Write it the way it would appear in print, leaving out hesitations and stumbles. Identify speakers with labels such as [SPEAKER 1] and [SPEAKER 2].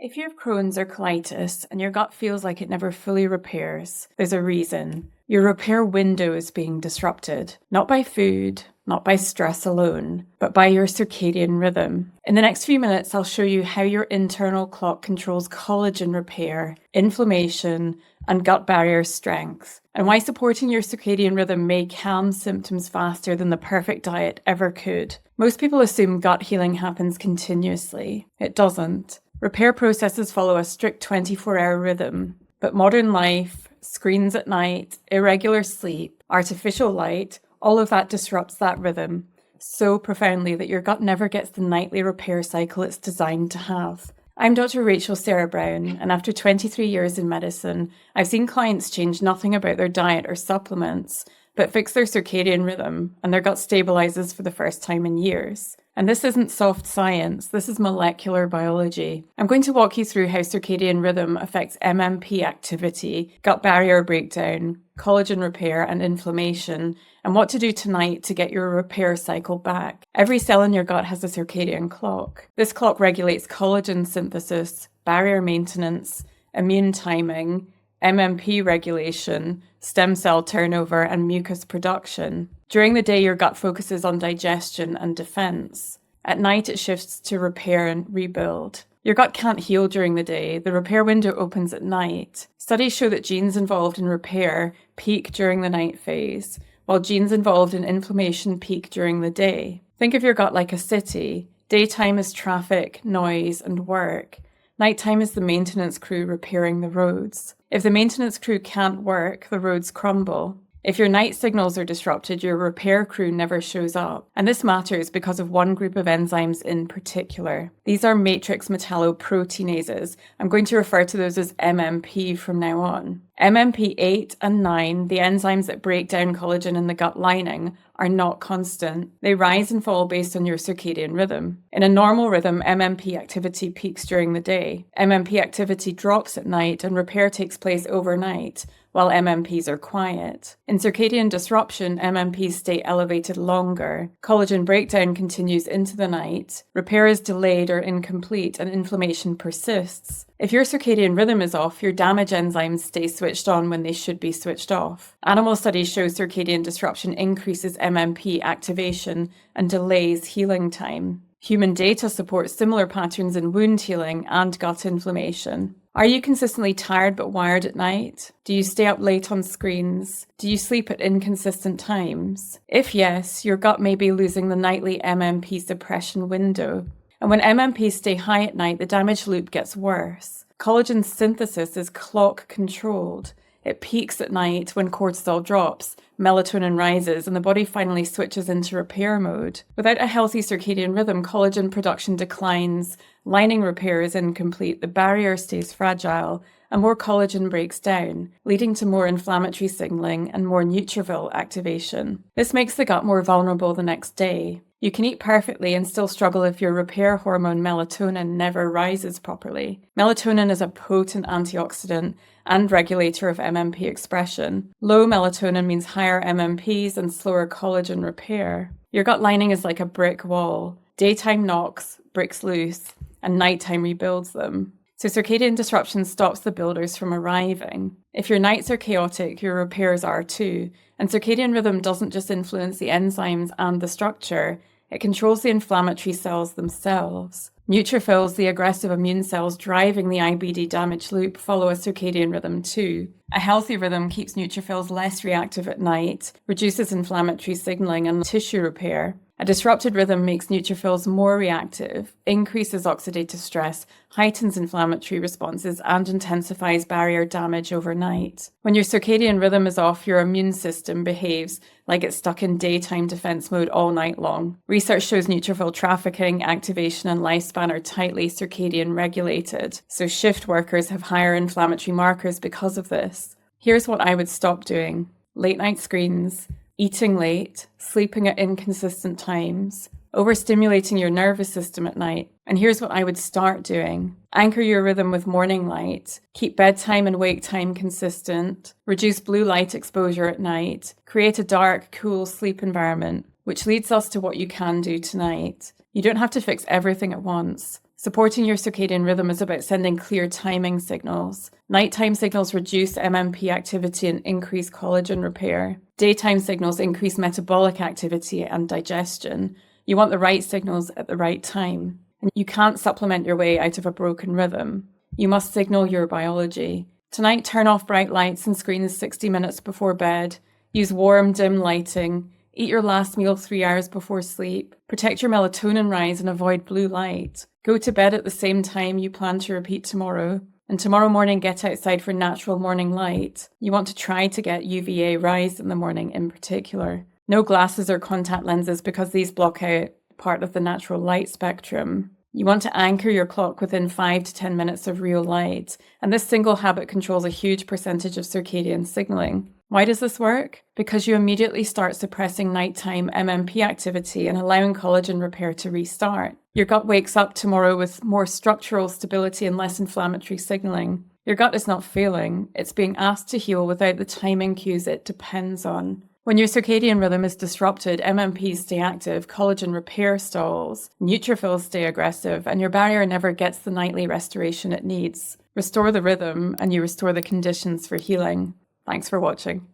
[SPEAKER 1] If you have Crohn's or colitis and your gut feels like it never fully repairs, there's a reason. Your repair window is being disrupted, not by food, not by stress alone, but by your circadian rhythm. In the next few minutes, I'll show you how your internal clock controls collagen repair, inflammation, and gut barrier strength, and why supporting your circadian rhythm may calm symptoms faster than the perfect diet ever could. Most people assume gut healing happens continuously. It doesn't. Repair processes follow a strict 24-hour rhythm, but modern life, screens at night, irregular sleep, artificial light, all of that disrupts that rhythm so profoundly that your gut never gets the nightly repair cycle it's designed to have. I'm Dr. Rachel Sarah Brown, and after 23 years in medicine, I've seen clients change nothing about their diet or supplements, but fix their circadian rhythm, and their gut stabilizes for the first time in years. And this isn't soft science, this is molecular biology. I'm going to walk you through how circadian rhythm affects MMP activity, gut barrier breakdown, collagen repair and inflammation, and what to do tonight to get your repair cycle back. Every cell in your gut has a circadian clock. This clock regulates collagen synthesis, barrier maintenance, immune timing, MMP regulation, stem cell turnover, and mucus production. During the day, your gut focuses on digestion and defense. At night, it shifts to repair and rebuild. Your gut can't heal during the day. The repair window opens at night. Studies show that genes involved in repair peak during the night phase, while genes involved in inflammation peak during the day. Think of your gut like a city. Daytime is traffic, noise, and work. Nighttime is the maintenance crew repairing the roads. If the maintenance crew can't work, the roads crumble. If your night signals are disrupted, your repair crew never shows up. And this matters because of one group of enzymes in particular. These are matrix metalloproteinases. I'm going to refer to those as MMP from now on. MMP 8 and 9, the enzymes that break down collagen in the gut lining, are not constant. They rise and fall based on your circadian rhythm. In a normal rhythm, MMP activity peaks during the day. MMP activity drops at night and repair takes place overnight, while MMPs are quiet. In circadian disruption, MMPs stay elevated longer. Collagen breakdown continues into the night. Repair is delayed or incomplete, and inflammation persists. If your circadian rhythm is off, your damage enzymes stay switched on when they should be switched off. Animal studies show circadian disruption increases MMP activation and delays healing time. Human data supports similar patterns in wound healing and gut inflammation. Are you consistently tired but wired at night? Do you stay up late on screens? Do you sleep at inconsistent times? If yes, your gut may be losing the nightly MMP suppression window. And when MMPs stay high at night, the damage loop gets worse. Collagen synthesis is clock controlled. It peaks at night when cortisol drops, melatonin rises, and the body finally switches into repair mode. Without a healthy circadian rhythm, collagen production declines, lining repair is incomplete, the barrier stays fragile, and more collagen breaks down, leading to more inflammatory signaling and more neutrophil activation. This makes the gut more vulnerable the next day. You can eat perfectly and still struggle if your repair hormone melatonin never rises properly. Melatonin is a potent antioxidant and regulator of MMP expression. Low melatonin means higher MMPs and slower collagen repair. Your gut lining is like a brick wall. Daytime knocks bricks loose, and nighttime rebuilds them. So circadian disruption stops the builders from arriving. If your nights are chaotic, your repairs are too. And circadian rhythm doesn't just influence the enzymes and the structure, it controls the inflammatory cells themselves. Neutrophils, the aggressive immune cells driving the IBD damage loop, follow a circadian rhythm too. A healthy rhythm keeps neutrophils less reactive at night, reduces inflammatory signaling and tissue repair. A disrupted rhythm makes neutrophils more reactive, increases oxidative stress, heightens inflammatory responses, and intensifies barrier damage overnight. When your circadian rhythm is off, your immune system behaves like it's stuck in daytime defense mode all night long. Research shows neutrophil trafficking, activation, and lifespan are tightly circadian regulated, so shift workers have higher inflammatory markers because of this. Here's what I would stop doing: late night screens, eating late, sleeping at inconsistent times, overstimulating your nervous system at night. And here's what I would start doing: anchor your rhythm with morning light, keep bedtime and wake time consistent, reduce blue light exposure at night, create a dark, cool sleep environment, which leads us to what you can do tonight. You don't have to fix everything at once. Supporting your circadian rhythm is about sending clear timing signals. Nighttime signals reduce MMP activity and increase collagen repair. Daytime signals increase metabolic activity and digestion. You want the right signals at the right time. And you can't supplement your way out of a broken rhythm. You must signal your biology. Tonight, turn off bright lights and screens 60 minutes before bed. Use warm, dim lighting. Eat your last meal 3 hours before sleep. Protect your melatonin rise and avoid blue light. Go to bed at the same time you plan to repeat tomorrow. And tomorrow morning, get outside for natural morning light. You want to try to get UVA rise in the morning in particular. No glasses or contact lenses because these block out part of the natural light spectrum. You want to anchor your clock within 5 to 10 minutes of real light. And this single habit controls a huge percentage of circadian signaling. Why does this work? Because you immediately start suppressing nighttime MMP activity and allowing collagen repair to restart. Your gut wakes up tomorrow with more structural stability and less inflammatory signaling. Your gut is not failing. It's being asked to heal without the timing cues it depends on. When your circadian rhythm is disrupted, MMPs stay active, collagen repair stalls, neutrophils stay aggressive, and your barrier never gets the nightly restoration it needs. Restore the rhythm, and you restore the conditions for healing. Thanks for watching.